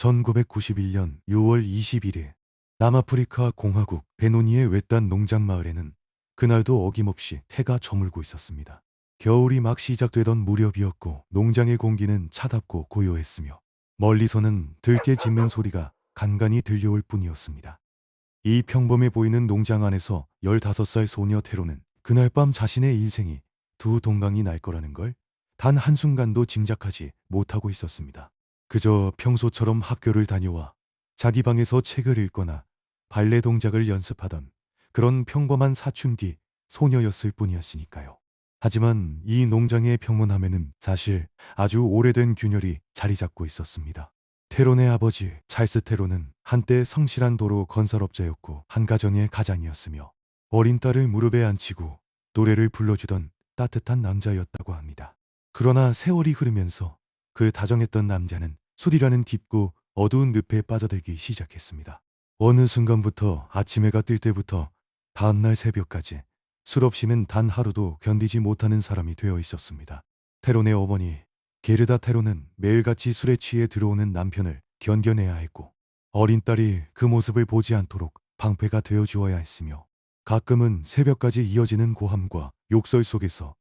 1991년 6월 21일 남아프리카 공화국 베노니의 외딴 농장 마을에는 그날도 어김없이 해가 저물고 있었습니다. 겨울이 막 시작되던 무렵이었고 농장의 공기는 차갑고 고요했으며 멀리서는 들개 짖는 소리가 간간이 들려올 뿐이었습니다. 이 평범해 보이는 농장 안에서 15살 소녀 테로는 그날 밤 자신의 인생이 두 동강이 날 거라는 걸 단 한순간도 짐작하지 못하고 있었습니다. 그저 평소처럼 학교를 다녀와 자기 방에서 책을 읽거나 발레 동작을 연습하던 그런 평범한 사춘기 소녀였을 뿐이었으니까요. 하지만 이 농장의 평온함에는 사실 아주 오래된 균열이 자리 잡고 있었습니다. 테론의 아버지 찰스 테론은 한때 성실한 도로 건설업자였고 한 가정의 가장이었으며 어린 딸을 무릎에 앉히고 노래를 불러주던 따뜻한 남자였다고 합니다. 그러나 세월이 흐르면서 그 다정했던 남자는 술이라는 깊고 어두운 늪에 빠져들기 시작했습니다. 어느 순간부터 아침 해가 뜰 때부터 다음날 새벽까지 술 없이는 단 하루도 견디지 못하는 사람이 되어 있었습니다. 테론의 어머니 게르다 테론은 매일같이 술에 취해 들어오는 남편을 견뎌내야 했고 어린 딸이 그 모습을 보지 않도록 방패가 되어 주어야 했으며 가끔은 새벽까지 이어지는 고함과 욕설 속에서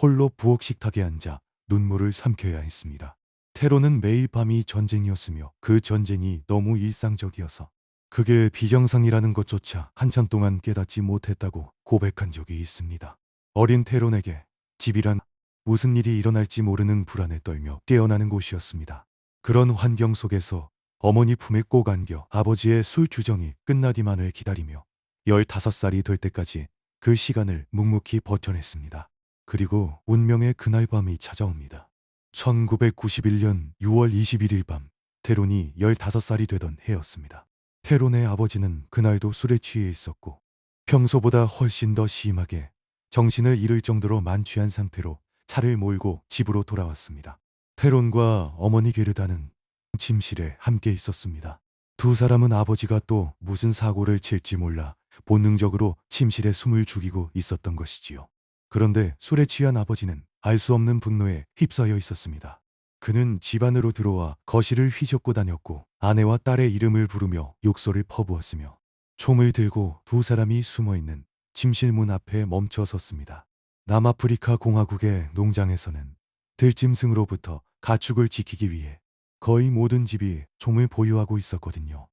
홀로 부엌 식탁에 앉아 눈물을 삼켜야 했습니다. 테로는 매일 밤이 전쟁이었으며 그 전쟁이 너무 일상적이어서 그게 비정상이라는 것조차 한참 동안 깨닫지 못했다고 고백한 적이 있습니다. 어린 테론에게 집이란 무슨 일이 일어날지 모르는 불안에 떨며 깨어나는 곳이었습니다. 그런 환경 속에서 어머니 품에 꼭 안겨 아버지의 술 주정이 끝나기만을 기다리며 15살이 될 때까지 그 시간을 묵묵히 버텨냈습니다. 그리고 운명의 그날 밤이 찾아옵니다. 1991년 6월 21일 밤 테론이 15살이 되던 해였습니다. 테론의 아버지는 그날도 술에 취해 있었고 평소보다 훨씬 더 심하게 정신을 잃을 정도로 만취한 상태로 차를 몰고 집으로 돌아왔습니다. 테론과 어머니 게르다는 침실에 함께 있었습니다. 두 사람은 아버지가 또 무슨 사고를 칠지 몰라 본능적으로 침실에 숨을 죽이고 있었던 것이지요. 그런데 술에 취한 아버지는 알 수 없는 분노에 휩싸여 있었습니다. 그는 집 안으로 들어와 거실을 휘젓고 다녔고 아내와 딸의 이름을 부르며 욕설을 퍼부었으며 총을 들고 두 사람이 숨어있는 침실 문 앞에 멈춰 섰습니다. 남아프리카 공화국의 농장에서는 들짐승으로부터 가축을 지키기 위해 거의 모든 집이 총을 보유하고 있었거든요.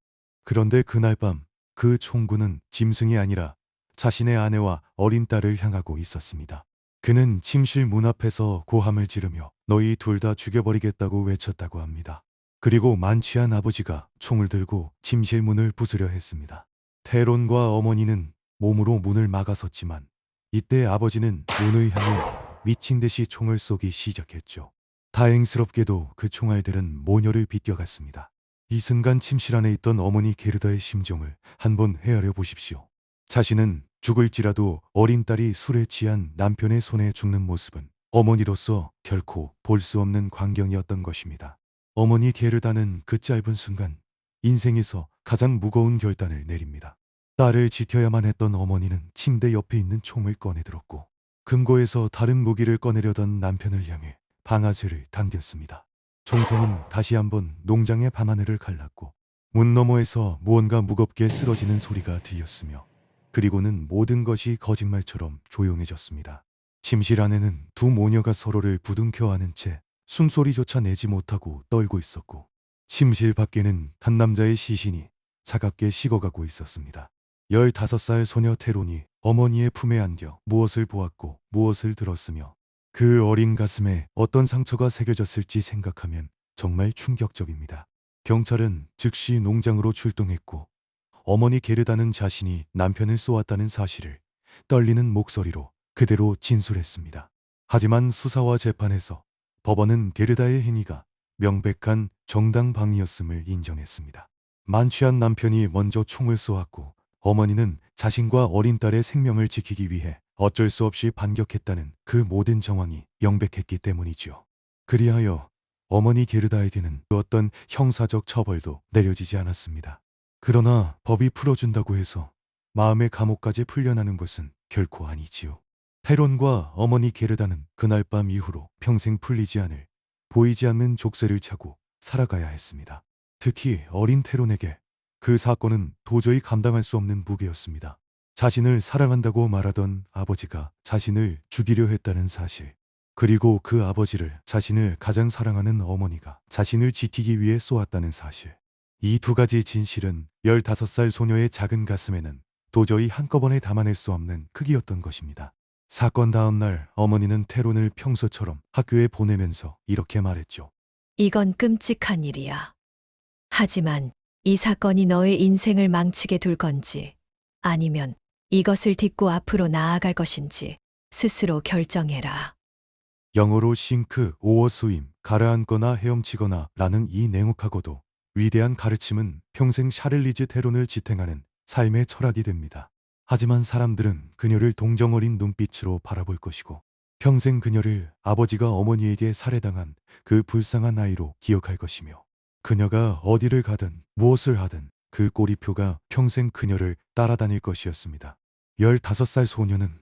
그런데 그날 밤 그 총구는 짐승이 아니라 자신의 아내와 어린 딸을 향하고 있었습니다. 그는 침실 문 앞에서 고함을 지르며 너희 둘 다 죽여버리겠다고 외쳤다고 합니다. 그리고 만취한 아버지가 총을 들고 침실 문을 부수려 했습니다. 테론과 어머니는 몸으로 문을 막아섰지만 이때 아버지는 문을 향해 미친 듯이 총을 쏘기 시작했죠. 다행스럽게도 그 총알들은 모녀를 비껴갔습니다. 이 순간 침실 안에 있던 어머니 게르다의 심정을 한번 헤아려 보십시오. 자신은 죽을지라도 어린 딸이 술에 취한 남편의 손에 죽는 모습은 어머니로서 결코 볼 수 없는 광경이었던 것입니다. 어머니 게르다는 그 짧은 순간 인생에서 가장 무거운 결단을 내립니다. 딸을 지켜야만 했던 어머니는 침대 옆에 있는 총을 꺼내들었고 금고에서 다른 무기를 꺼내려던 남편을 향해 방아쇠를 당겼습니다. 총성은 다시 한번 농장의 밤하늘을 갈랐고 문 너머에서 무언가 무겁게 쓰러지는 소리가 들렸으며 그리고는 모든 것이 거짓말처럼 조용해졌습니다. 침실 안에는 두 모녀가 서로를 부둥켜 안은 채 숨소리조차 내지 못하고 떨고 있었고 침실 밖에는 한 남자의 시신이 차갑게 식어가고 있었습니다. 15살 소녀 테론이 어머니의 품에 안겨 무엇을 보았고 무엇을 들었으며 그 어린 가슴에 어떤 상처가 새겨졌을지 생각하면 정말 충격적입니다. 경찰은 즉시 농장으로 출동했고 어머니 게르다는 자신이 남편을 쏘았다는 사실을 떨리는 목소리로 그대로 진술했습니다. 하지만 수사와 재판에서 법원은 게르다의 행위가 명백한 정당방위였음을 인정했습니다. 만취한 남편이 먼저 총을 쏘았고 어머니는 자신과 어린 딸의 생명을 지키기 위해 어쩔 수 없이 반격했다는 그 모든 정황이 명백했기 때문이죠. 그리하여 어머니 게르다에게는 어떤 형사적 처벌도 내려지지 않았습니다. 그러나 법이 풀어준다고 해서 마음의 감옥까지 풀려나는 것은 결코 아니지요. 테론과 어머니 게르다는 그날 밤 이후로 평생 풀리지 않을 보이지 않는 족쇄를 차고 살아가야 했습니다. 특히 어린 테론에게 그 사건은 도저히 감당할 수 없는 무게였습니다. 자신을 사랑한다고 말하던 아버지가 자신을 죽이려 했다는 사실, 그리고 그 아버지를 자신을 가장 사랑하는 어머니가 자신을 지키기 위해 쏘았다는 사실. 이 두 가지 진실은 15살 소녀의 작은 가슴에는 도저히 한꺼번에 담아낼 수 없는 크기였던 것입니다. 사건 다음 날 어머니는 테론을 평소처럼 학교에 보내면서 이렇게 말했죠. 이건 끔찍한 일이야. 하지만 이 사건이 너의 인생을 망치게 둘 건지 아니면 이것을 딛고 앞으로 나아갈 것인지 스스로 결정해라. 영어로 싱크, 오어 스임, 가라앉거나 헤엄치거나 라는 이 냉혹하고도 위대한 가르침은 평생 샤를리즈 테론을 지탱하는 삶의 철학이 됩니다. 하지만 사람들은 그녀를 동정 어린 눈빛으로 바라볼 것이고 평생 그녀를 아버지가 어머니에게 살해당한 그 불쌍한 아이로 기억할 것이며 그녀가 어디를 가든 무엇을 하든 그 꼬리표가 평생 그녀를 따라다닐 것이었습니다. 15살 소녀는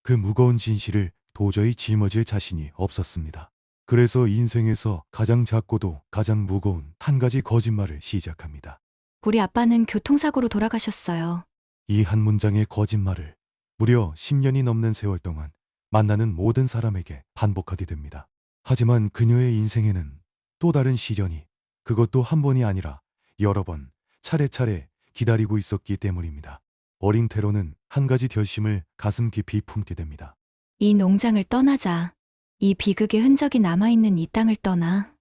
그 무거운 진실을 도저히 짊어질 자신이 없었습니다. 그래서 인생에서 가장 작고도 가장 무거운 한 가지 거짓말을 시작합니다. 우리 아빠는 교통사고로 돌아가셨어요. 이 한 문장의 거짓말을 무려 10년이 넘는 세월 동안 만나는 모든 사람에게 반복하게 됩니다. 하지만 그녀의 인생에는 또 다른 시련이, 그것도 한 번이 아니라 여러 번 차례차례 기다리고 있었기 때문입니다. 어린 테로는 한 가지 결심을 가슴 깊이 품게 됩니다. 이 농장을 떠나자. 이 비극의 흔적이 남아있는 이 땅을 떠나.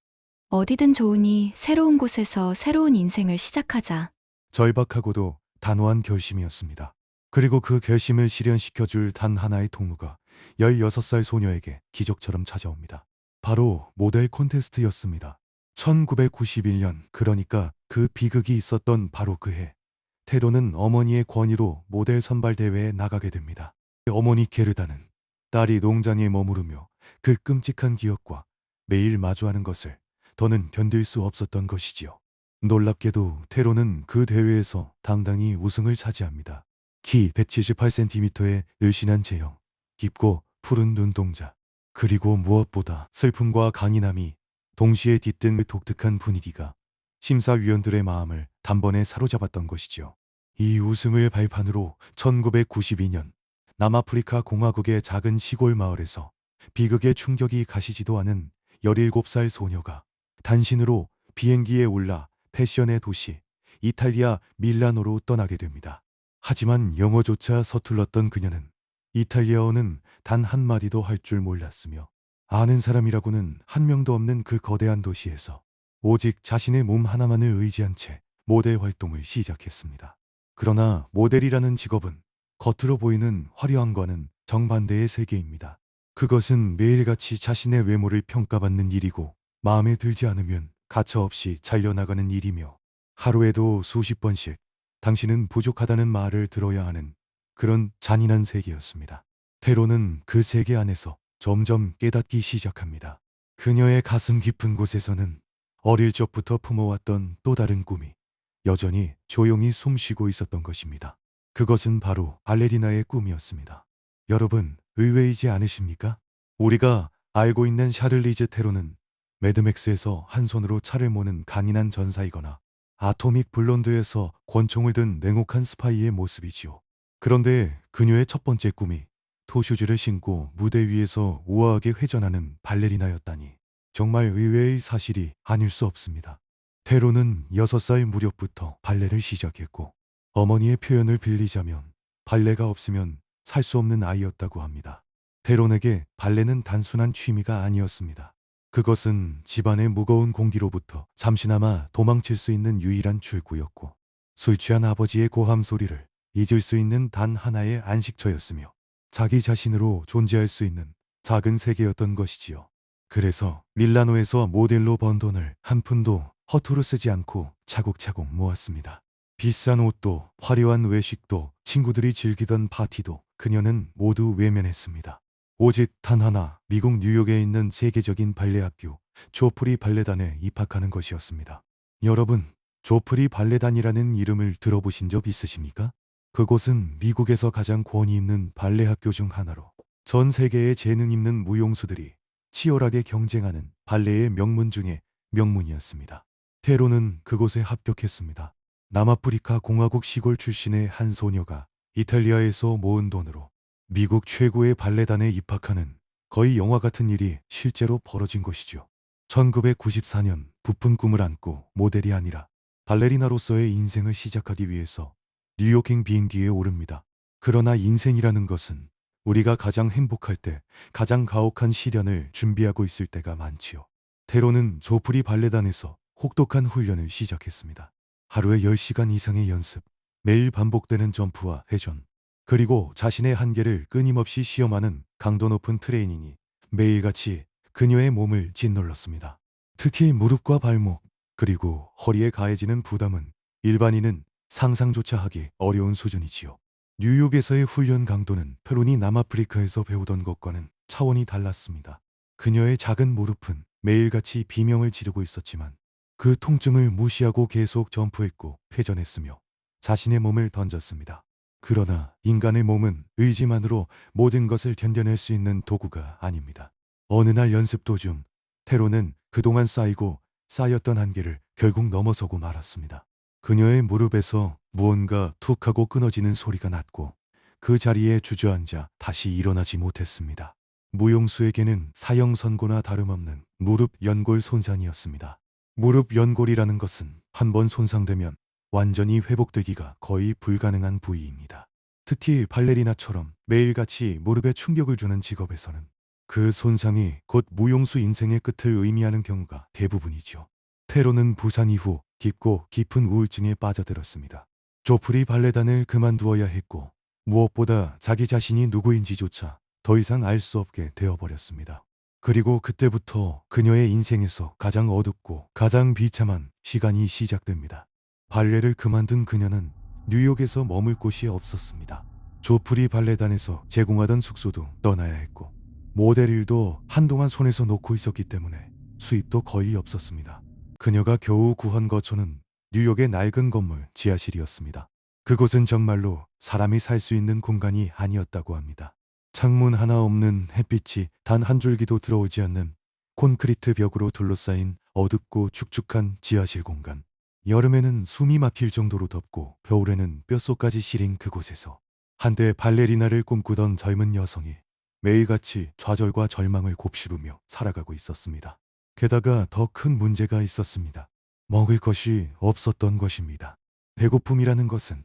어디든 좋으니 새로운 곳에서 새로운 인생을 시작하자. 절박하고도 단호한 결심이었습니다. 그리고 그 결심을 실현시켜줄 단 하나의 통로가 16살 소녀에게 기적처럼 찾아옵니다. 바로 모델 콘테스트였습니다. 1991년, 그러니까 그 비극이 있었던 바로 그 해, 테로는 어머니의 권유로 모델 선발 대회에 나가게 됩니다. 어머니 게르다는 딸이 농장에 머무르며 그 끔찍한 기억과 매일 마주하는 것을 더는 견딜 수 없었던 것이지요. 놀랍게도 테로는 그 대회에서 당당히 우승을 차지합니다. 키 178cm의 늘씬한 체형, 깊고 푸른 눈동자, 그리고 무엇보다 슬픔과 강인함이 동시에 깃든 그 독특한 분위기가 심사위원들의 마음을 단번에 사로잡았던 것이지요. 이 우승을 발판으로 1992년 남아프리카 공화국의 작은 시골 마을에서 비극의 충격이 가시지도 않은 17살 소녀가 단신으로 비행기에 올라 패션의 도시 이탈리아 밀라노로 떠나게 됩니다. 하지만 영어조차 서툴렀던 그녀는 이탈리아어는 단 한마디도 할 줄 몰랐으며 아는 사람이라고는 한 명도 없는 그 거대한 도시에서 오직 자신의 몸 하나만을 의지한 채 모델 활동을 시작했습니다. 그러나 모델이라는 직업은 겉으로 보이는 화려함과는 정반대의 세계입니다. 그것은 매일같이 자신의 외모를 평가받는 일이고 마음에 들지 않으면 가차없이 잘려나가는 일이며 하루에도 수십 번씩 당신은 부족하다는 말을 들어야 하는 그런 잔인한 세계였습니다. 테로는 그 세계 안에서 점점 깨닫기 시작합니다. 그녀의 가슴 깊은 곳에서는 어릴 적부터 품어왔던 또 다른 꿈이 여전히 조용히 숨쉬고 있었던 것입니다. 그것은 바로 발레리나의 꿈이었습니다. 여러분, 의외이지 않으십니까? 우리가 알고 있는 샤를리즈 테론은 매드맥스에서 한 손으로 차를 모는 강인한 전사이거나 아토믹 블론드에서 권총을 든 냉혹한 스파이의 모습이지요. 그런데 그녀의 첫 번째 꿈이 토슈즈를 신고 무대 위에서 우아하게 회전하는 발레리나였다니 정말 의외의 사실이 아닐 수 없습니다. 테로는 6살 무렵부터 발레를 시작했고 어머니의 표현을 빌리자면 발레가 없으면 살 수 없는 아이였다고 합니다. 테론에게 발레는 단순한 취미가 아니었습니다. 그것은 집안의 무거운 공기로부터 잠시나마 도망칠 수 있는 유일한 출구였고 술 취한 아버지의 고함 소리를 잊을 수 있는 단 하나의 안식처였으며 자기 자신으로 존재할 수 있는 작은 세계였던 것이지요. 그래서 밀라노에서 모델로 번 돈을 한 푼도 허투루 쓰지 않고 차곡차곡 모았습니다. 비싼 옷도 화려한 외식도 친구들이 즐기던 파티도 그녀는 모두 외면했습니다. 오직 단 하나, 미국 뉴욕에 있는 세계적인 발레 학교 조프리 발레단에 입학하는 것이었습니다. 여러분, 조프리 발레단이라는 이름을 들어보신 적 있으십니까? 그곳은 미국에서 가장 권위 있는 발레 학교 중 하나로 전 세계의 재능 있는 무용수들이 치열하게 경쟁하는 발레의 명문 중에 명문이었습니다. 테로는 그곳에 합격했습니다. 남아프리카 공화국 시골 출신의 한 소녀가 이탈리아에서 모은 돈으로 미국 최고의 발레단에 입학하는 거의 영화 같은 일이 실제로 벌어진 것이죠. 1994년 부푼 꿈을 안고 모델이 아니라 발레리나로서의 인생을 시작하기 위해서 뉴욕행 비행기에 오릅니다. 그러나 인생이라는 것은 우리가 가장 행복할 때 가장 가혹한 시련을 준비하고 있을 때가 많지요. 테로는 조프리 발레단에서 혹독한 훈련을 시작했습니다. 하루에 10시간 이상의 연습, 매일 반복되는 점프와 회전, 그리고 자신의 한계를 끊임없이 시험하는 강도 높은 트레이닝이 매일같이 그녀의 몸을 짓눌렀습니다. 특히 무릎과 발목, 그리고 허리에 가해지는 부담은 일반인은 상상조차 하기 어려운 수준이지요. 뉴욕에서의 훈련 강도는 페론이 남아프리카에서 배우던 것과는 차원이 달랐습니다. 그녀의 작은 무릎은 매일같이 비명을 지르고 있었지만 그 통증을 무시하고 계속 점프했고 회전했으며 자신의 몸을 던졌습니다. 그러나 인간의 몸은 의지만으로 모든 것을 견뎌낼 수 있는 도구가 아닙니다. 어느 날 연습 도중 테로는 그동안 쌓였던 한계를 결국 넘어서고 말았습니다. 그녀의 무릎에서 무언가 툭 하고 끊어지는 소리가 났고 그 자리에 주저앉아 다시 일어나지 못했습니다. 무용수에게는 사형 선고나 다름없는 무릎 연골 손상이었습니다. 무릎 연골이라는 것은 한 번 손상되면 완전히 회복되기가 거의 불가능한 부위입니다. 특히 발레리나처럼 매일같이 무릎에 충격을 주는 직업에서는 그 손상이 곧 무용수 인생의 끝을 의미하는 경우가 대부분이죠. 테로는 부상 이후 깊고 깊은 우울증에 빠져들었습니다. 조프리 발레단을 그만두어야 했고 무엇보다 자기 자신이 누구인지조차 더 이상 알 수 없게 되어버렸습니다. 그리고 그때부터 그녀의 인생에서 가장 어둡고 가장 비참한 시간이 시작됩니다. 발레를 그만둔 그녀는 뉴욕에서 머물 곳이 없었습니다. 조프리 발레단에서 제공하던 숙소도 떠나야 했고 모델 일도 한동안 손에서 놓고 있었기 때문에 수입도 거의 없었습니다. 그녀가 겨우 구한 거처는 뉴욕의 낡은 건물 지하실이었습니다. 그곳은 정말로 사람이 살 수 있는 공간이 아니었다고 합니다. 창문 하나 없는 햇빛이 단 한 줄기도 들어오지 않는 콘크리트 벽으로 둘러싸인 어둡고 축축한 지하실 공간. 여름에는 숨이 막힐 정도로 덥고 겨울에는 뼛속까지 시린 그곳에서 한때 발레리나를 꿈꾸던 젊은 여성이 매일같이 좌절과 절망을 곱씹으며 살아가고 있었습니다. 게다가 더 큰 문제가 있었습니다. 먹을 것이 없었던 것입니다. 배고픔이라는 것은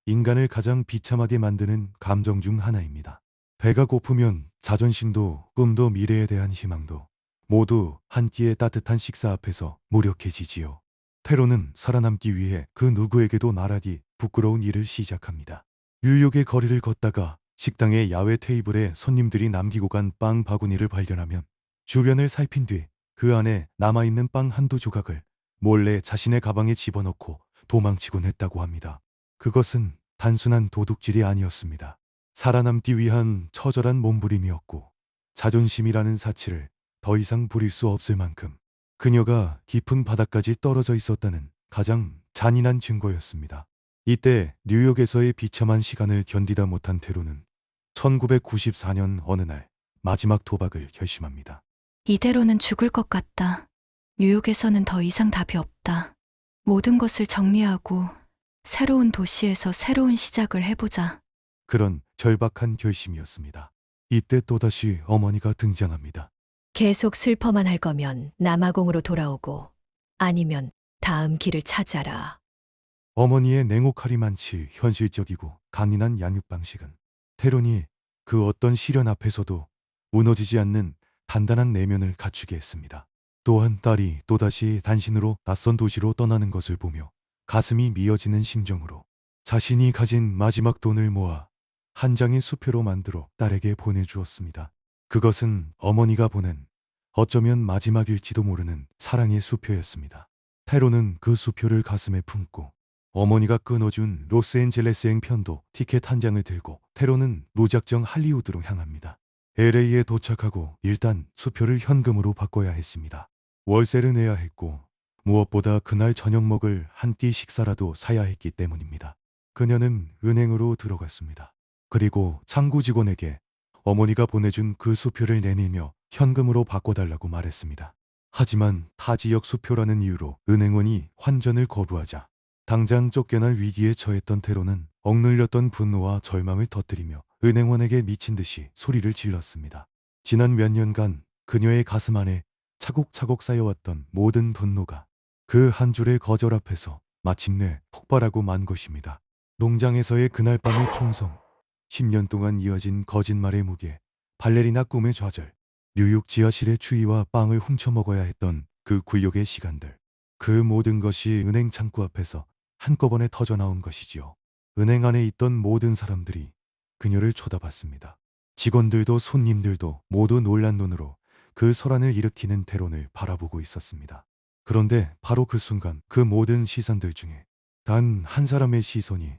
인간을 가장 비참하게 만드는 감정 중 하나입니다. 배가 고프면 자존심도 꿈도 미래에 대한 희망도 모두 한 끼의 따뜻한 식사 앞에서 무력해지지요. 테로는 살아남기 위해 그 누구에게도 말하기 부끄러운 일을 시작합니다. 뉴욕의 거리를 걷다가 식당의 야외 테이블에 손님들이 남기고 간 빵 바구니를 발견하면 주변을 살핀 뒤 그 안에 남아있는 빵 한두 조각을 몰래 자신의 가방에 집어넣고 도망치곤 했다고 합니다. 그것은 단순한 도둑질이 아니었습니다. 살아남기 위한 처절한 몸부림이었고 자존심이라는 사치를 더 이상 부릴 수 없을 만큼 그녀가 깊은 바닥까지 떨어져 있었다는 가장 잔인한 증거였습니다. 이때 뉴욕에서의 비참한 시간을 견디다 못한 테로는 1994년 어느 날 마지막 도박을 결심합니다. 이대로는 죽을 것 같다. 뉴욕에서는 더 이상 답이 없다. 모든 것을 정리하고 새로운 도시에서 새로운 시작을 해보자. 그런 절박한 결심이었습니다. 이때 또다시 어머니가 등장합니다. 계속 슬퍼만 할 거면 남아공으로 돌아오고 아니면 다음 길을 찾아라. 어머니의 냉혹하리만치 현실적이고 강인한 양육 방식은 테론이 그 어떤 시련 앞에서도 무너지지 않는 단단한 내면을 갖추게 했습니다. 또한 딸이 또다시 단신으로 낯선 도시로 떠나는 것을 보며 가슴이 미어지는 심정으로 자신이 가진 마지막 돈을 모아 한 장의 수표로 만들어 딸에게 보내주었습니다. 그것은 어머니가 보낸 어쩌면 마지막일지도 모르는 사랑의 수표였습니다. 테로는 그 수표를 가슴에 품고 어머니가 끊어준 로스앤젤레스행 편도 티켓 한 장을 들고 테로는 무작정 할리우드로 향합니다. LA에 도착하고 일단 수표를 현금으로 바꿔야 했습니다. 월세를 내야 했고 무엇보다 그날 저녁 먹을 한 끼 식사라도 사야 했기 때문입니다. 그녀는 은행으로 들어갔습니다. 그리고 창구 직원에게 어머니가 보내준 그 수표를 내밀며 현금으로 바꿔달라고 말했습니다. 하지만 타 지역 수표라는 이유로 은행원이 환전을 거부하자 당장 쫓겨날 위기에 처했던 테로는 억눌렸던 분노와 절망을 터뜨리며 은행원에게 미친 듯이 소리를 질렀습니다. 지난 몇 년간 그녀의 가슴 안에 차곡차곡 쌓여왔던 모든 분노가 그 한 줄의 거절 앞에서 마침내 폭발하고 만 것입니다. 농장에서의 그날 밤의 총성, 10년 동안 이어진 거짓말의 무게, 발레리나 꿈의 좌절, 뉴욕 지하실의 추위와 빵을 훔쳐 먹어야 했던 그 굴욕의 시간들. 그 모든 것이 은행 창구 앞에서 한꺼번에 터져나온 것이지요. 은행 안에 있던 모든 사람들이 그녀를 쳐다봤습니다. 직원들도 손님들도 모두 놀란 눈으로 그 소란을 일으키는 테론을 바라보고 있었습니다. 그런데 바로 그 순간 그 모든 시선들 중에 단 한 사람의 시선이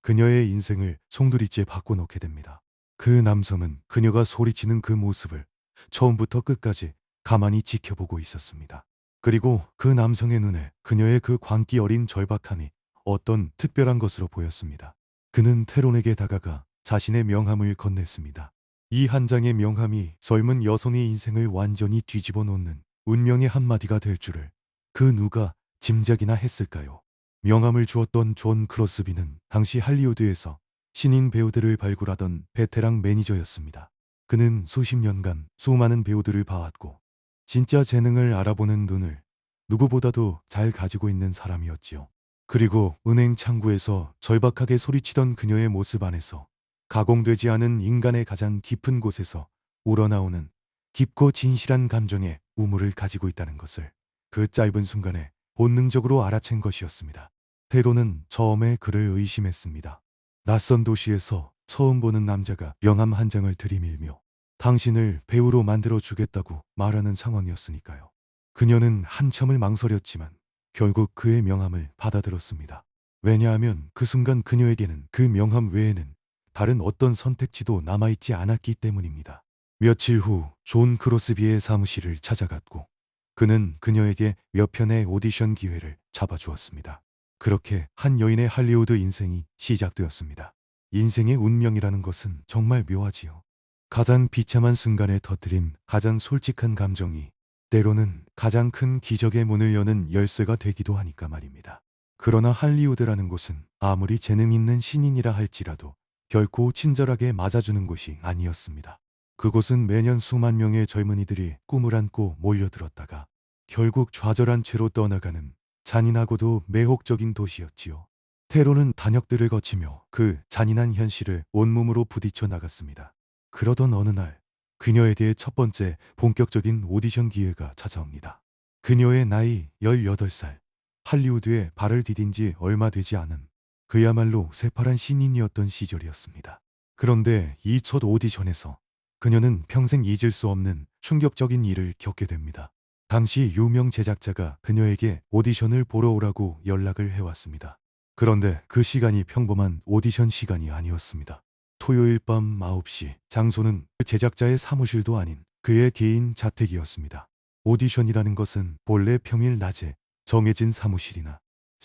그녀의 인생을 송두리째 바꿔놓게 됩니다. 그 남성은 그녀가 소리치는 그 모습을 처음부터 끝까지 가만히 지켜보고 있었습니다. 그리고 그 남성의 눈에 그녀의 그 광기 어린 절박함이 어떤 특별한 것으로 보였습니다. 그는 테론에게 다가가 자신의 명함을 건넸습니다. 이 한 장의 명함이 젊은 여성의 인생을 완전히 뒤집어 놓는 운명의 한마디가 될 줄을 그 누가 짐작이나 했을까요? 명함을 주었던 존 크로스비는 당시 할리우드에서 신인 배우들을 발굴하던 베테랑 매니저였습니다. 그는 수십 년간 수많은 배우들을 봐왔고 진짜 재능을 알아보는 눈을 누구보다도 잘 가지고 있는 사람이었지요. 그리고 은행 창구에서 절박하게 소리치던 그녀의 모습 안에서 가공되지 않은 인간의 가장 깊은 곳에서 우러나오는 깊고 진실한 감정의 우물을 가지고 있다는 것을 그 짧은 순간에 본능적으로 알아챈 것이었습니다. 테로는 처음에 그를 의심했습니다. 낯선 도시에서 처음 보는 남자가 명함 한 장을 들이밀며 당신을 배우로 만들어 주겠다고 말하는 상황이었으니까요. 그녀는 한참을 망설였지만 결국 그의 명함을 받아들었습니다. 왜냐하면 그 순간 그녀에게는 그 명함 외에는 다른 어떤 선택지도 남아있지 않았기 때문입니다. 며칠 후 존 크로스비의 사무실을 찾아갔고 그는 그녀에게 몇 편의 오디션 기회를 잡아주었습니다. 그렇게 한 여인의 할리우드 인생이 시작되었습니다. 인생의 운명이라는 것은 정말 묘하지요. 가장 비참한 순간에 터뜨린 가장 솔직한 감정이 때로는 가장 큰 기적의 문을 여는 열쇠가 되기도 하니까 말입니다. 그러나 할리우드라는 곳은 아무리 재능 있는 신인이라 할지라도 결코 친절하게 맞아주는 곳이 아니었습니다. 그곳은 매년 수만 명의 젊은이들이 꿈을 안고 몰려들었다가 결국 좌절한 채로 떠나가는 잔인하고도 매혹적인 도시였지요. 테로는 단역들을 거치며 그 잔인한 현실을 온몸으로 부딪혀 나갔습니다. 그러던 어느 날 그녀에게 첫 번째 본격적인 오디션 기회가 찾아옵니다. 그녀의 나이 18살, 할리우드에 발을 디딘 지 얼마 되지 않은 그야말로 새파란 신인이었던 시절이었습니다. 그런데 이 첫 오디션에서 그녀는 평생 잊을 수 없는 충격적인 일을 겪게 됩니다. 당시 유명 제작자가 그녀에게 오디션을 보러 오라고 연락을 해왔습니다. 그런데 그 시간이 평범한 오디션 시간이 아니었습니다. 토요일 밤 9시, 장소는 그 제작자의 사무실도 아닌 그의 개인 자택이었습니다. 오디션이라는 것은 본래 평일 낮에 정해진 사무실이나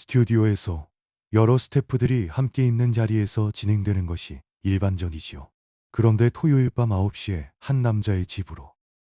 스튜디오에서 여러 스태프들이 함께 있는 자리에서 진행되는 것이 일반적이지요. 그런데 토요일 밤 9시에 한 남자의 집으로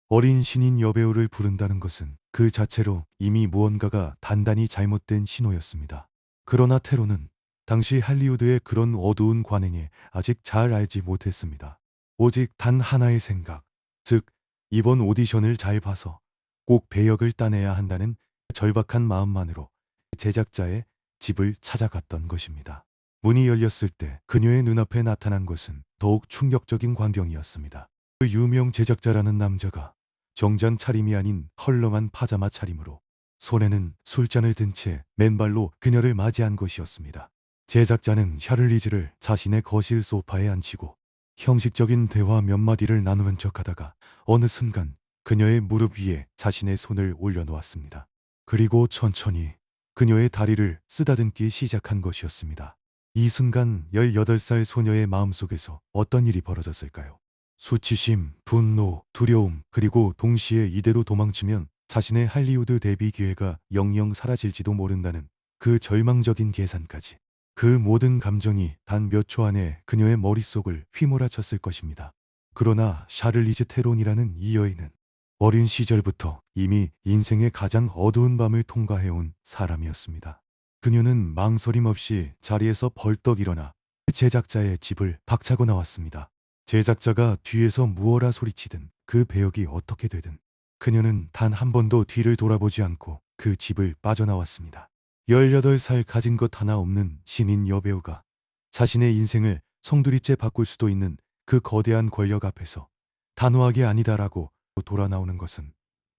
어린 신인 여배우를 부른다는 것은 그 자체로 이미 무언가가 단단히 잘못된 신호였습니다. 그러나 테로는 당시 할리우드의 그런 어두운 관행에 아직 잘 알지 못했습니다. 오직 단 하나의 생각, 즉 이번 오디션을 잘 봐서 꼭 배역을 따내야 한다는 절박한 마음만으로 제작자의 집을 찾아갔던 것입니다. 문이 열렸을 때 그녀의 눈앞에 나타난 것은 더욱 충격적인 광경이었습니다. 그 유명 제작자라는 남자가 정장 차림이 아닌 헐렁한 파자마 차림으로 손에는 술잔을 든 채 맨발로 그녀를 맞이한 것이었습니다. 제작자는 샤를리즈를 자신의 거실 소파에 앉히고 형식적인 대화 몇 마디를 나누는 척하다가 어느 순간 그녀의 무릎 위에 자신의 손을 올려놓았습니다. 그리고 천천히 그녀의 다리를 쓰다듬기 시작한 것이었습니다. 이 순간 18살 소녀의 마음속에서 어떤 일이 벌어졌을까요? 수치심, 분노, 두려움, 그리고 동시에 이대로 도망치면 자신의 할리우드 데뷔 기회가 영영 사라질지도 모른다는 그 절망적인 계산까지. 그 모든 감정이 단 몇 초 안에 그녀의 머릿속을 휘몰아쳤을 것입니다. 그러나 샤를리즈 테론이라는 이 여인은 어린 시절부터 이미 인생의 가장 어두운 밤을 통과해온 사람이었습니다. 그녀는 망설임 없이 자리에서 벌떡 일어나 제작자의 집을 박차고 나왔습니다. 제작자가 뒤에서 무어라 소리치든 그 배역이 어떻게 되든 그녀는 단 한 번도 뒤를 돌아보지 않고 그 집을 빠져나왔습니다. 18살 가진 것 하나 없는 신인 여배우가 자신의 인생을 송두리째 바꿀 수도 있는 그 거대한 권력 앞에서 단호하게 아니다라고 돌아 나오는 것은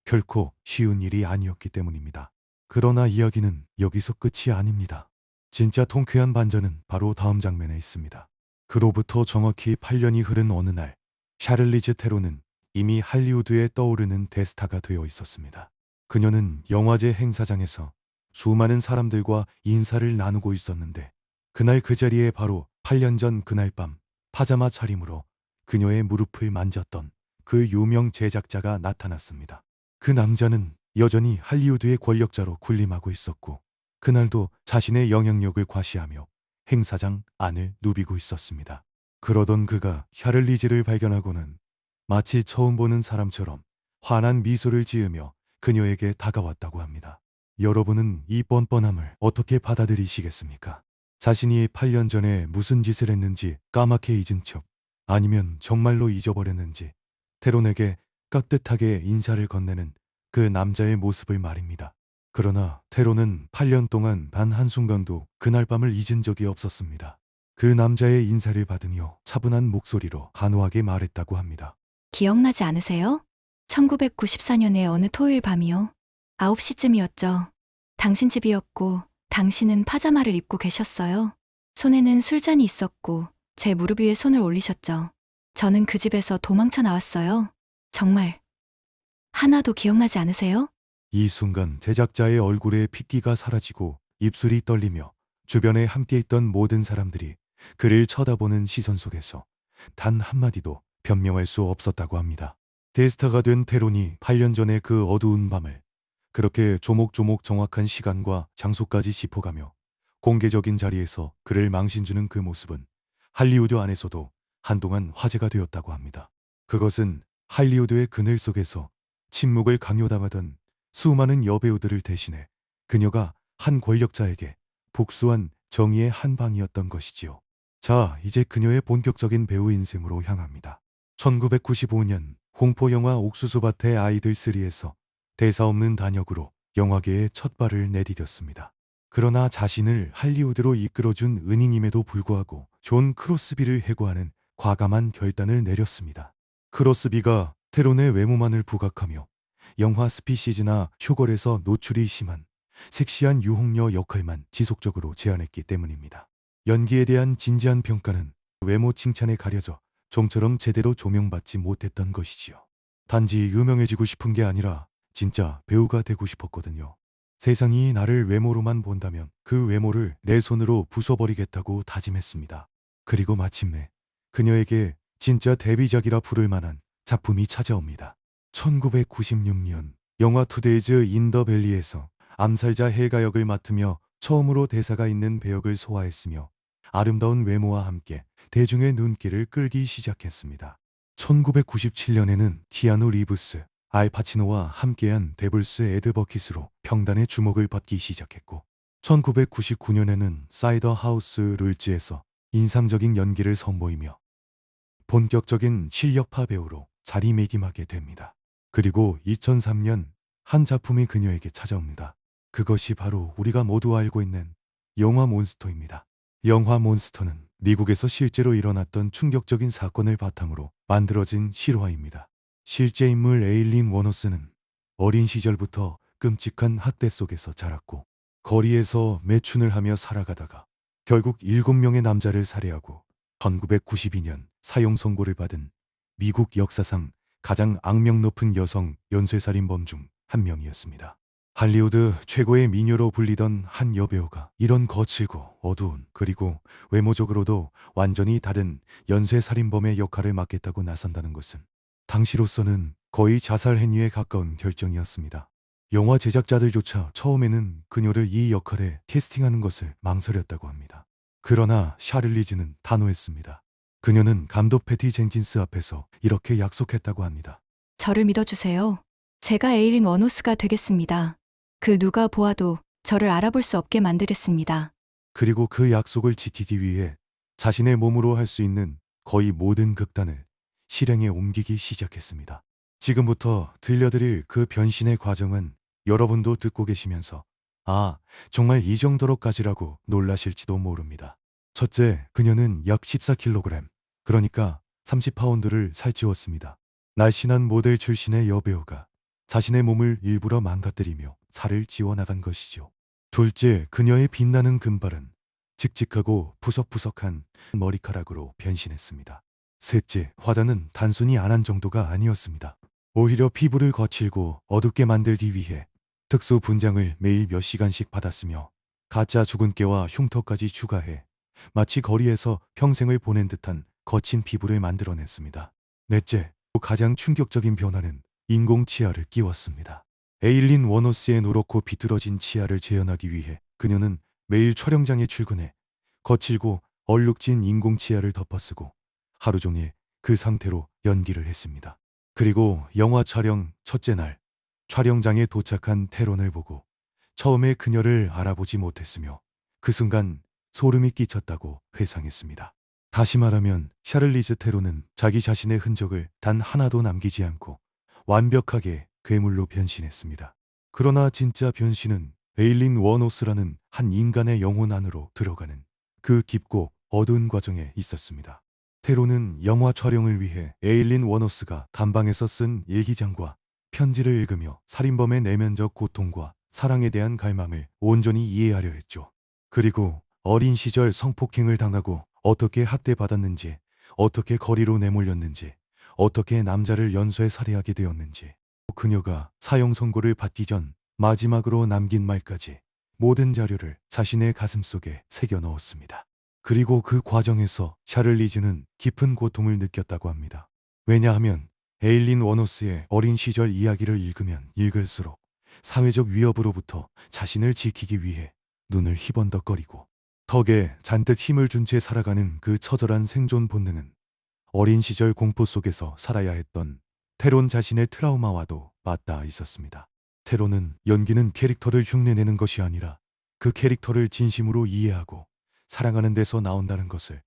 결코 쉬운 일이 아니었기 때문입니다. 그러나 이야기는 여기서 끝이 아닙니다. 진짜 통쾌한 반전은 바로 다음 장면에 있습니다. 그로부터 정확히 8년이 흐른 어느 날, 샤를리즈 테론은 이미 할리우드에 떠오르는 대스타가 되어 있었습니다. 그녀는 영화제 행사장에서 수많은 사람들과 인사를 나누고 있었는데 그날 그 자리에 바로 8년 전 그날 밤 파자마 차림으로 그녀의 무릎을 만졌던 그 유명 제작자가 나타났습니다. 그 남자는 여전히 할리우드의 권력자로 군림하고 있었고 그날도 자신의 영향력을 과시하며 행사장 안을 누비고 있었습니다. 그러던 그가 샤를리즈를 발견하고는 마치 처음 보는 사람처럼 환한 미소를 지으며 그녀에게 다가왔다고 합니다. 여러분은 이 뻔뻔함을 어떻게 받아들이시겠습니까? 자신이 8년 전에 무슨 짓을 했는지 까맣게 잊은 척 아니면 정말로 잊어버렸는지 테론에게 깍듯하게 인사를 건네는 그 남자의 모습을 말입니다. 그러나 테론은 8년 동안 단 한순간도 그날 밤을 잊은 적이 없었습니다. 그 남자의 인사를 받으며 차분한 목소리로 단호하게 말했다고 합니다. 기억나지 않으세요? 1994년의 어느 토요일 밤이요. 9시쯤이었죠. 당신 집이었고 당신은 파자마를 입고 계셨어요. 손에는 술잔이 있었고 제 무릎 위에 손을 올리셨죠. 저는 그 집에서 도망쳐 나왔어요. 정말 하나도 기억나지 않으세요? 이 순간 제작자의 얼굴에 핏기가 사라지고 입술이 떨리며 주변에 함께 있던 모든 사람들이 그를 쳐다보는 시선 속에서 단 한마디도 변명할 수 없었다고 합니다. 대스타가 된 테론이 8년 전의 그 어두운 밤을 그렇게 조목조목 정확한 시간과 장소까지 짚어가며 공개적인 자리에서 그를 망신주는 그 모습은 할리우드 안에서도 한동안 화제가 되었다고 합니다. 그것은 할리우드의 그늘 속에서 침묵을 강요당하던 수많은 여배우들을 대신해 그녀가 한 권력자에게 복수한 정의의 한 방이었던 것이지요. 자, 이제 그녀의 본격적인 배우 인생으로 향합니다. 1995년 공포영화 옥수수밭의 아이들 3에서 대사 없는 단역으로 영화계에 첫 발을 내디뎠습니다. 그러나 자신을 할리우드로 이끌어준 은인임에도 불구하고 존 크로스비를 해고하는 과감한 결단을 내렸습니다. 크로스비가 테론의 외모만을 부각하며 영화 스피시즈나 쇼걸에서 노출이 심한 섹시한 유혹녀 역할만 지속적으로 제안했기 때문입니다. 연기에 대한 진지한 평가는 외모 칭찬에 가려져 좀처럼 제대로 조명받지 못했던 것이지요. 단지 유명해지고 싶은 게 아니라 진짜 배우가 되고 싶었거든요. 세상이 나를 외모로만 본다면 그 외모를 내 손으로 부숴버리겠다고 다짐했습니다. 그리고 마침내 그녀에게 진짜 데뷔작이라 부를 만한 작품이 찾아옵니다. 1996년 영화 투데이즈 인 더 밸리에서 암살자 헬가 역을 맡으며 처음으로 대사가 있는 배역을 소화했으며 아름다운 외모와 함께 대중의 눈길을 끌기 시작했습니다. 1997년에는 키아누 리브스, 알파치노와 함께한 데블스 애드버킷으로 평단의 주목을 받기 시작했고 1999년에는 사이더 하우스 룰즈에서 인상적인 연기를 선보이며 본격적인 실력파 배우로 자리매김하게 됩니다. 그리고 2003년 한 작품이 그녀에게 찾아옵니다. 그것이 바로 우리가 모두 알고 있는 영화 몬스터입니다. 영화 몬스터는 미국에서 실제로 일어났던 충격적인 사건을 바탕으로 만들어진 실화입니다. 실제 인물 에일린 워너스는 어린 시절부터 끔찍한 학대 속에서 자랐고 거리에서 매춘을 하며 살아가다가 결국 7명의 남자를 살해하고 1992년 사형 선고를 받은 미국 역사상 가장 악명 높은 여성 연쇄살인범 중 한 명이었습니다. 할리우드 최고의 미녀로 불리던 한 여배우가 이런 거칠고 어두운 그리고 외모적으로도 완전히 다른 연쇄살인범의 역할을 맡겠다고 나선다는 것은 당시로서는 거의 자살 행위에 가까운 결정이었습니다. 영화 제작자들조차 처음에는 그녀를 이 역할에 캐스팅하는 것을 망설였다고 합니다. 그러나 샤를리즈는 단호했습니다. 그녀는 감독 패티 젠킨스 앞에서 이렇게 약속했다고 합니다. 저를 믿어주세요. 제가 에일린 워노스가 되겠습니다. 그 누가 보아도 저를 알아볼 수 없게 만들겠습니다. 그리고 그 약속을 지키기 위해 자신의 몸으로 할 수 있는 거의 모든 극단을 실행에 옮기기 시작했습니다. 지금부터 들려드릴 그 변신의 과정은 여러분도 듣고 계시면서 아, 정말 이 정도로까지라고 놀라실지도 모릅니다. 첫째, 그녀는 약 14kg, 그러니까 30파운드를 살찌웠습니다. 날씬한 모델 출신의 여배우가 자신의 몸을 일부러 망가뜨리며 살을 지워나간 것이죠. 둘째, 그녀의 빛나는 금발은 칙칙하고 푸석푸석한 머리카락으로 변신했습니다. 셋째, 화장은 단순히 안 한 정도가 아니었습니다. 오히려 피부를 거칠고 어둡게 만들기 위해 특수 분장을 매일 몇 시간씩 받았으며 가짜 주근깨와 흉터까지 추가해 마치 거리에서 평생을 보낸 듯한 거친 피부를 만들어냈습니다. 넷째, 가장 충격적인 변화는 인공 치아를 끼웠습니다. 에일린 워노스의 노랗고 비뚤어진 치아를 재현하기 위해 그녀는 매일 촬영장에 출근해 거칠고 얼룩진 인공 치아를 덮어쓰고 하루 종일 그 상태로 연기를 했습니다. 그리고 영화 촬영 첫째 날 촬영장에 도착한 테론을 보고 처음에 그녀를 알아보지 못했으며 그 순간 소름이 끼쳤다고 회상했습니다. 다시 말하면 샤를리즈 테론은 자기 자신의 흔적을 단 하나도 남기지 않고 완벽하게 괴물로 변신했습니다. 그러나 진짜 변신은 에일린 워노스라는 한 인간의 영혼 안으로 들어가는 그 깊고 어두운 과정에 있었습니다. 테론은 영화 촬영을 위해 에일린 워노스가 단방에서 쓴 일기장과 편지를 읽으며 살인범의 내면적 고통과 사랑에 대한 갈망을 온전히 이해하려 했죠. 그리고 어린 시절 성폭행을 당하고 어떻게 학대받았는지, 어떻게 거리로 내몰렸는지, 어떻게 남자를 연쇄 살해하게 되었는지, 그녀가 사형 선고를 받기 전 마지막으로 남긴 말까지 모든 자료를 자신의 가슴 속에 새겨 넣었습니다. 그리고 그 과정에서 샤를리즈는 깊은 고통을 느꼈다고 합니다. 왜냐하면 에일린 워노스의 어린 시절 이야기를 읽으면 읽을수록 사회적 위협으로부터 자신을 지키기 위해 눈을 희번덕거리고 턱에 잔뜩 힘을 준 채 살아가는 그 처절한 생존 본능은 어린 시절 공포 속에서 살아야 했던 테론 자신의 트라우마와도 맞닿아 있었습니다. 테론은 연기는 캐릭터를 흉내내는 것이 아니라 그 캐릭터를 진심으로 이해하고 사랑하는 데서 나온다는 것을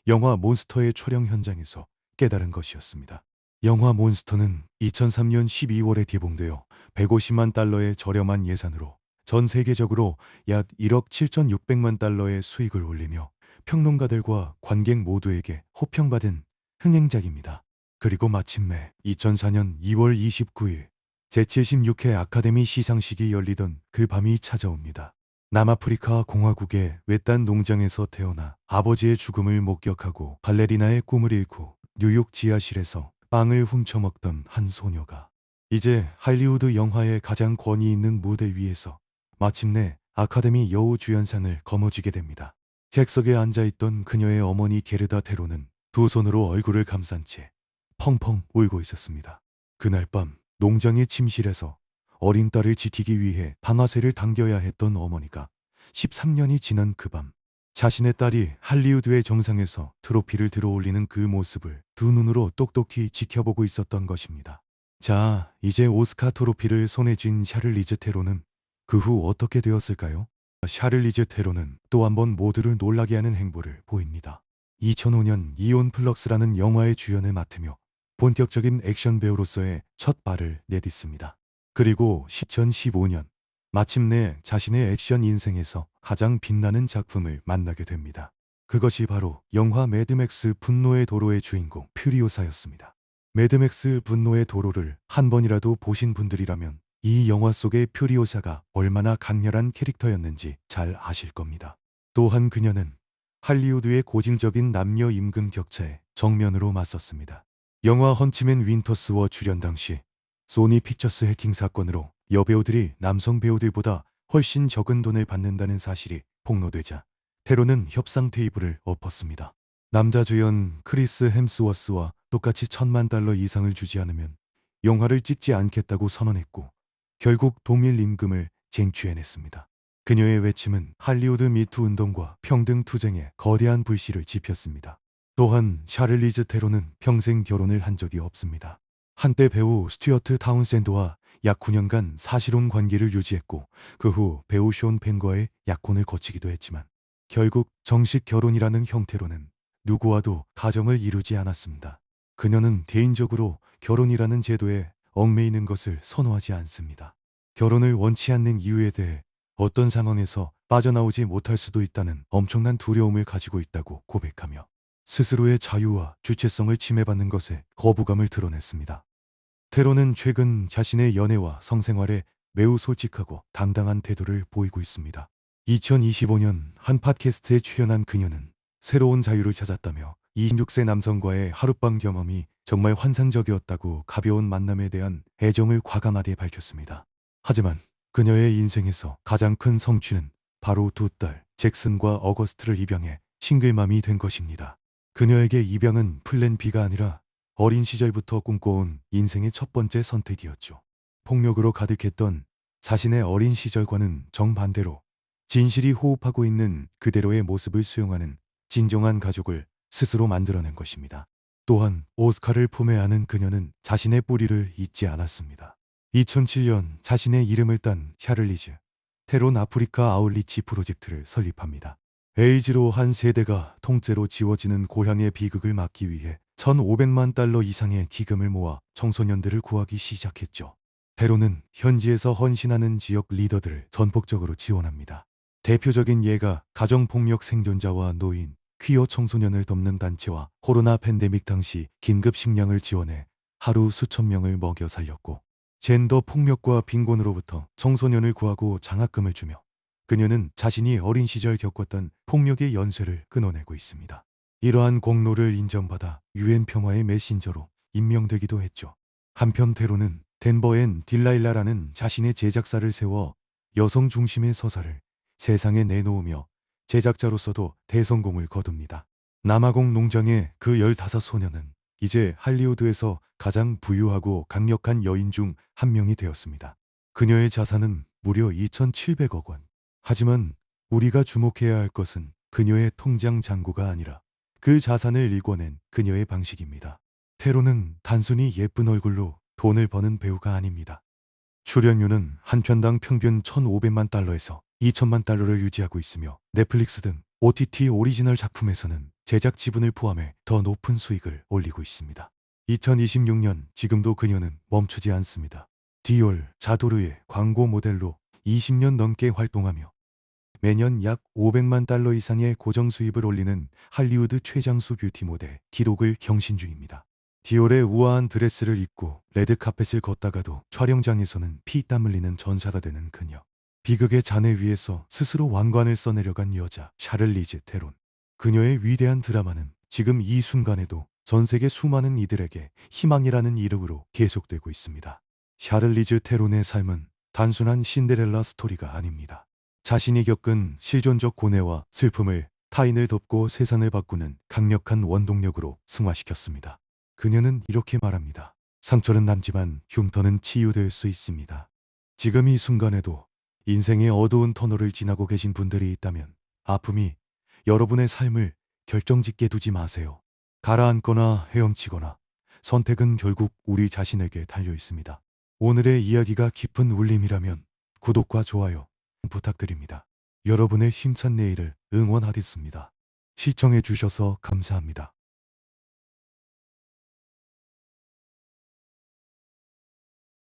영화 몬스터의 촬영 현장에서 깨달은 것이었습니다. 영화 몬스터는 2003년 12월에 개봉되어 150만 달러의 저렴한 예산으로 전 세계적으로 약 1억 7,600만 달러의 수익을 올리며 평론가들과 관객 모두에게 호평받은 흥행작입니다. 그리고 마침내 2004년 2월 29일 제76회 아카데미 시상식이 열리던 그 밤이 찾아옵니다. 남아프리카 공화국의 외딴 농장에서 태어나 아버지의 죽음을 목격하고 발레리나의 꿈을 잃고 뉴욕 지하실에서 빵을 훔쳐먹던 한 소녀가 이제 할리우드 영화의 가장 권위 있는 무대 위에서 마침내 아카데미 여우주연상을 거머쥐게 됩니다. 객석에 앉아있던 그녀의 어머니 게르다 테로는 두 손으로 얼굴을 감싼 채 펑펑 울고 있었습니다. 그날 밤 농장의 침실에서 어린 딸을 지키기 위해 방아쇠를 당겨야 했던 어머니가 13년이 지난 그 밤 자신의 딸이 할리우드의 정상에서 트로피를 들어올리는 그 모습을 두 눈으로 똑똑히 지켜보고 있었던 것입니다. 자, 이제 오스카 트로피를 손에 쥔 샤를리즈 테론은 그 후 어떻게 되었을까요? 샤를리즈 테론은 또 한 번 모두를 놀라게 하는 행보를 보입니다. 2005년 이온 플럭스라는 영화의 주연을 맡으며 본격적인 액션 배우로서의 첫 발을 내딛습니다. 그리고 2015년 마침내 자신의 액션 인생에서 가장 빛나는 작품을 만나게 됩니다. 그것이 바로 영화 매드맥스 분노의 도로의 주인공 퓨리오사였습니다. 매드맥스 분노의 도로를 한 번이라도 보신 분들이라면 이 영화 속의 퓨리오사가 얼마나 강렬한 캐릭터였는지 잘 아실 겁니다. 또한 그녀는 할리우드의 고질적인 남녀 임금 격차에 정면으로 맞섰습니다. 영화 헌츠맨 윈터스워 출연 당시 소니 픽처스 해킹 사건으로 여배우들이 남성 배우들보다 훨씬 적은 돈을 받는다는 사실이 폭로되자 테론은 협상 테이블을 엎었습니다. 남자 주연 크리스 햄스워스와 똑같이 1,000만 달러 이상을 주지 않으면 영화를 찍지 않겠다고 선언했고 결국 동일 임금을 쟁취해냈습니다. 그녀의 외침은 할리우드 미투 운동과 평등 투쟁에 거대한 불씨를 지폈습니다. 또한 샤를리즈 테론은 평생 결혼을 한 적이 없습니다. 한때 배우 스튜어트 타운샌드와 약 9년간 사실혼 관계를 유지했고 그 후 배우 쇼온 펜과의 약혼을 거치기도 했지만 결국 정식 결혼이라는 형태로는 누구와도 가정을 이루지 않았습니다. 그녀는 개인적으로 결혼이라는 제도에 얽매이는 것을 선호하지 않습니다. 결혼을 원치 않는 이유에 대해 어떤 상황에서 빠져나오지 못할 수도 있다는 엄청난 두려움을 가지고 있다고 고백하며 스스로의 자유와 주체성을 침해받는 것에 거부감을 드러냈습니다. 테로는 최근 자신의 연애와 성생활에 매우 솔직하고 당당한 태도를 보이고 있습니다. 2025년 한 팟캐스트에 출연한 그녀는 새로운 자유를 찾았다며 26세 남성과의 하룻밤 경험이 정말 환상적이었다고 가벼운 만남에 대한 애정을 과감하게 밝혔습니다. 하지만 그녀의 인생에서 가장 큰 성취는 바로 두 딸 잭슨과 어거스트를 입양해 싱글맘이 된 것입니다. 그녀에게 입양은 플랜 B가 아니라 어린 시절부터 꿈꿔온 인생의 첫 번째 선택이었죠. 폭력으로 가득했던 자신의 어린 시절과는 정반대로 진실이 호흡하고 있는 그대로의 모습을 수용하는 진정한 가족을 스스로 만들어낸 것입니다. 또한 오스카를 품에 안은 그녀는 자신의 뿌리를 잊지 않았습니다. 2007년 자신의 이름을 딴 샤를리즈 테론 아프리카 아웃리치 프로젝트를 설립합니다. 에이즈로 한 세대가 통째로 지워지는 고향의 비극을 막기 위해 1,500만 달러 이상의 기금을 모아 청소년들을 구하기 시작했죠. 테론은 현지에서 헌신하는 지역 리더들을 전폭적으로 지원합니다. 대표적인 예가 가정폭력 생존자와 노인, 퀴어 청소년을 돕는 단체와 코로나 팬데믹 당시 긴급 식량을 지원해 하루 수천 명을 먹여 살렸고 젠더 폭력과 빈곤으로부터 청소년을 구하고 장학금을 주며 그녀는 자신이 어린 시절 겪었던 폭력의 연쇄를 끊어내고 있습니다. 이러한 공로를 인정받아 유엔 평화의 메신저로 임명되기도 했죠. 한편 테로는 덴버엔 딜라일라라는 자신의 제작사를 세워 여성 중심의 서사를 세상에 내놓으며 제작자로서도 대성공을 거둡니다. 남아공 농장의 그 15소녀는 이제 할리우드에서 가장 부유하고 강력한 여인 중 한 명이 되었습니다. 그녀의 자산은 무려 2,700억 원. 하지만 우리가 주목해야 할 것은 그녀의 통장 잔고가 아니라 그 자산을 일궈낸 그녀의 방식입니다. 테로는 단순히 예쁜 얼굴로 돈을 버는 배우가 아닙니다. 출연료는 한 편당 평균 1,500만 달러에서 2,000만 달러를 유지하고 있으며 넷플릭스 등 OTT 오리지널 작품에서는 제작 지분을 포함해 더 높은 수익을 올리고 있습니다. 2026년 지금도 그녀는 멈추지 않습니다. 디올, 자도르의 광고 모델로 20년 넘게 활동하며 매년 약 500만 달러 이상의 고정 수입을 올리는 할리우드 최장수 뷰티 모델 기록을 경신 중입니다. 디올의 우아한 드레스를 입고 레드카펫을 걷다가도 촬영장에서는 피땀 흘리는 전사가 되는 그녀. 비극의 잔해 위에서 스스로 왕관을 써내려간 여자 샤를리즈 테론. 그녀의 위대한 드라마는 지금 이 순간에도 전 세계 수많은 이들에게 희망이라는 이름으로 계속되고 있습니다. 샤를리즈 테론의 삶은 단순한 신데렐라 스토리가 아닙니다. 자신이 겪은 실존적 고뇌와 슬픔을 타인을 돕고 세상을 바꾸는 강력한 원동력으로 승화시켰습니다. 그녀는 이렇게 말합니다. 상처는 남지만 흉터는 치유될 수 있습니다. 지금 이 순간에도 인생의 어두운 터널을 지나고 계신 분들이 있다면 아픔이 여러분의 삶을 결정짓게 두지 마세요. 가라앉거나 헤엄치거나 선택은 결국 우리 자신에게 달려 있습니다. 오늘의 이야기가 깊은 울림이라면 구독과 좋아요 부탁드립니다. 여러분의 힘찬 내일을 응원하겠습니다. 시청해 주셔서 감사합니다.